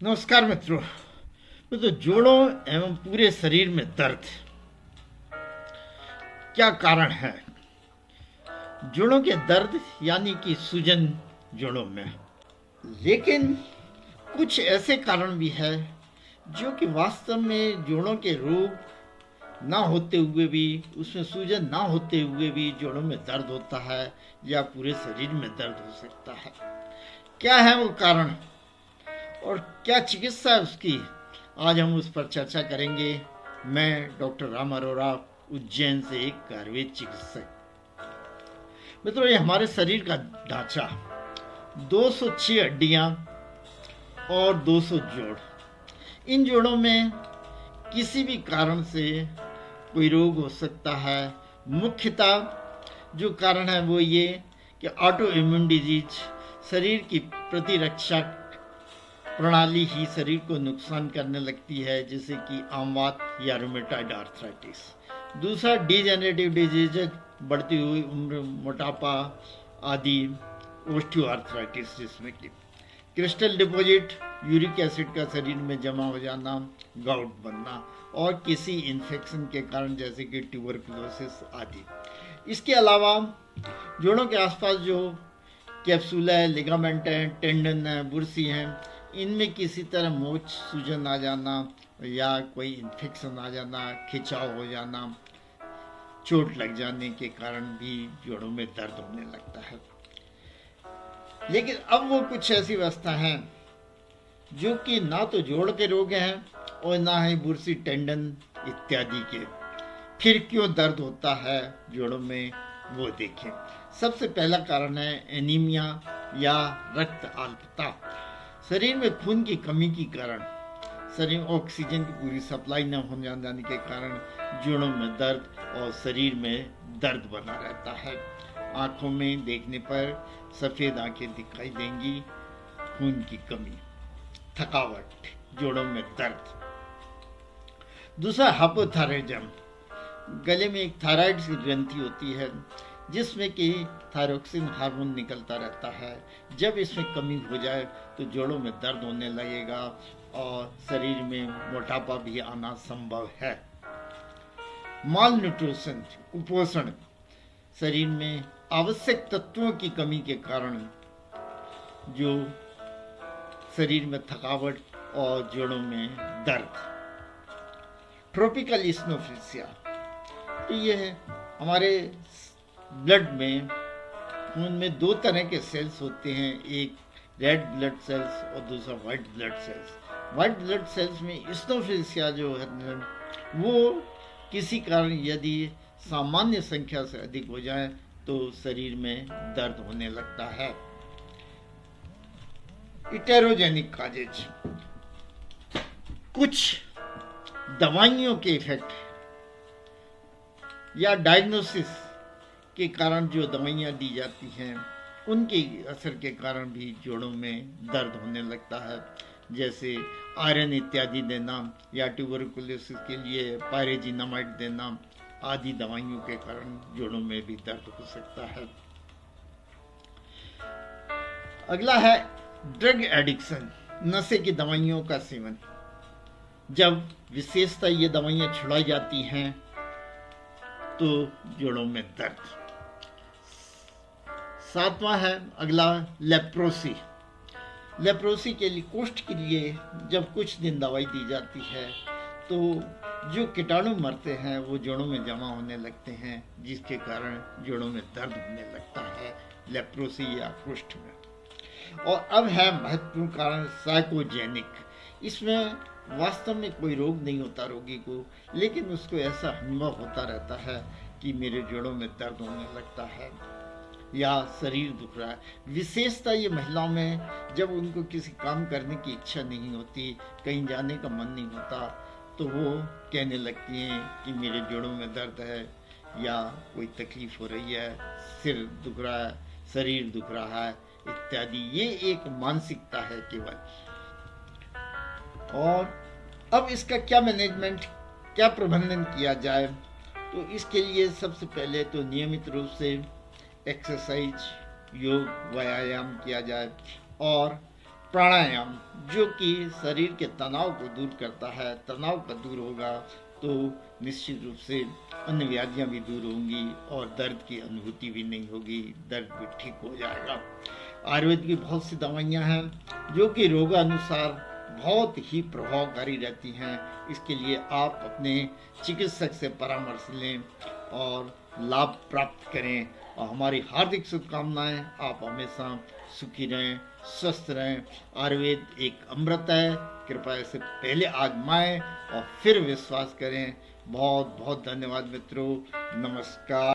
नमस्कार मित्रों। जोड़ों एवं पूरे शरीर में दर्द क्या कारण है? जोड़ों के दर्द यानी कि सूजन जोड़ों में, लेकिन कुछ ऐसे कारण भी है जो कि वास्तव में जोड़ों के रोग ना होते हुए भी, उसमें सूजन ना होते हुए भी जोड़ों में दर्द होता है या पूरे शरीर में दर्द हो सकता है। क्या है वो कारण और क्या चिकित्सा है उसकी, आज हम उस पर चर्चा करेंगे। मैं डॉक्टर राम अरोरा, उज्जैन से एक आयुर्वेद चिकित्सक। मित्रों, ये हमारे शरीर का ढांचा, 206 हड्डियां और 200 जोड़। इन जोड़ों में किसी भी कारण से कोई रोग हो सकता है। मुख्यतः जो कारण है वो ये कि ऑटो इम्यून डिजीज, शरीर की प्रतिरक्षा प्रणाली ही शरीर को नुकसान करने लगती है, जैसे कि आमवात या रूमेटॉइड आर्थराइटिस। दूसरा डीजेनरेटिव डिजीज, बढ़ती हुई उम्र, मोटापा आदि, ओस्टियो आर्थराइटिस, जिसमें कि क्रिस्टल डिपॉजिट, यूरिक एसिड का शरीर में जमा हो जाना, गाउट बनना और किसी इन्फेक्शन के कारण जैसे कि ट्यूबरकुलोसिस आदि। इसके अलावा जोड़ों के आसपास जो कैप्सूल है, लिगामेंट है, टेंडन है, बुर्सी हैं, इनमें किसी तरह मोच सूजन आ जाना या कोई इन्फेक्शन आ जाना, खिंचाव हो जाना, चोट लग जाने के कारण भी जोड़ों में दर्द होने लगता है। लेकिन अब वो कुछ ऐसी अवस्था है जो कि ना तो जोड़ के रोग हैं और ना ही बुर्सी, टेंडन इत्यादि के। फिर क्यों दर्द होता है जोड़ों में, वो देखें। सबसे पहला कारण है एनीमिया या रक्त अल्पता। शरीर में खून की कमी के कारण, शरीर ऑक्सीजन की पूरी सप्लाई न हो जाने के कारण जोड़ों में दर्द और शरीर में दर्द बना रहता है। आंखों में देखने पर सफ़ेद आंखें दिखाई देंगी, खून की कमी, थकावट, जोड़ों में दर्द। दूसरा हाइपोथायराइडिज्म, गले में एक थायराइड की ग्रंथि होती है जिसमें कि थायरोक्सिन हार्मोन निकलता रहता है। जब इसमें कमी हो जाए तो जोड़ों में दर्द होने लगेगा और शरीर में मोटापा भी आना संभव है। माल न्यूट्रिशन, कुपोषण, शरीर में आवश्यक तत्वों की कमी के कारण जो शरीर में थकावट और जोड़ों में दर्द। ट्रॉपिकल इस्नोफिलिया, तो ये है हमारे ब्लड में, खून में दो तरह के सेल्स होते हैं, एक रेड ब्लड सेल्स और दूसरा white blood cells. White blood cells में इस्नोफिलिया जो है वो किसी कारण यदि सामान्य संख्या से अधिक हो जाए तो शरीर में दर्द होने लगता है। इटेरोजेनिक काजेज, कुछ दवाइयों के इफेक्ट या डायग्नोसिस के कारण जो दवाइयाँ दी जाती हैं उनके असर के कारण भी जोड़ों में दर्द होने लगता है, जैसे आयरन इत्यादि देना या ट्यूबरकुलोसिस के लिए पायरेजिनामाइड देना आदि दवाइयों के कारण जोड़ों में भी दर्द हो सकता है। अगला है ड्रग एडिक्शन, नशे की दवाइयों का सेवन। जब विशेषतः ये दवाइयाँ छुड़ाई जाती हैं तो जोड़ों में दर्द। सातवां है अगला लेप्रोसी। लेप्रोसी के लिए, कुष्ठ के लिए जब कुछ दिन दवाई दी जाती है तो जो कीटाणु मरते हैं वो जोड़ों में जमा होने लगते हैं, जिसके कारण जोड़ों में दर्द होने लगता है, लेप्रोसी या कुष्ठ में। और अब है महत्वपूर्ण कारण साइकोजेनिक। इसमें वास्तव में कोई रोग नहीं होता रोगी को, लेकिन उसको ऐसा अनुभव होता रहता है कि मेरे जोड़ों में दर्द होने लगता है या शरीर दुख रहा है। विशेषता ये महिलाओं में, जब उनको किसी काम करने की इच्छा नहीं होती, कहीं जाने का मन नहीं होता, तो वो कहने लगती हैं कि मेरे जोड़ों में दर्द है या कोई तकलीफ हो रही है, सिर दुख रहा है, शरीर दुख रहा है इत्यादि। ये एक मानसिकता है केवल। और अब इसका क्या मैनेजमेंट, क्या प्रबंधन किया जाए, तो इसके लिए सबसे पहले तो नियमित रूप से एक्सरसाइज, योग, व्यायाम किया जाए और प्राणायाम, जो कि शरीर के तनाव को दूर करता है। तनाव का दूर होगा तो निश्चित रूप से अन्य व्याधियाँ भी दूर होंगी और दर्द की अनुभूति भी नहीं होगी, दर्द भी ठीक हो जाएगा। आयुर्वेद की बहुत सी दवाइयाँ हैं जो कि रोगानुसार बहुत ही प्रभावकारी रहती हैं। इसके लिए आप अपने चिकित्सक से परामर्श लें और लाभ प्राप्त करें। और हमारी हार्दिक शुभकामनाएं, आप हमेशा सुखी रहें, स्वस्थ रहें। आयुर्वेद एक अमृत है, कृपया इसे पहले आजमाएं और फिर विश्वास करें। बहुत बहुत धन्यवाद मित्रों, नमस्कार।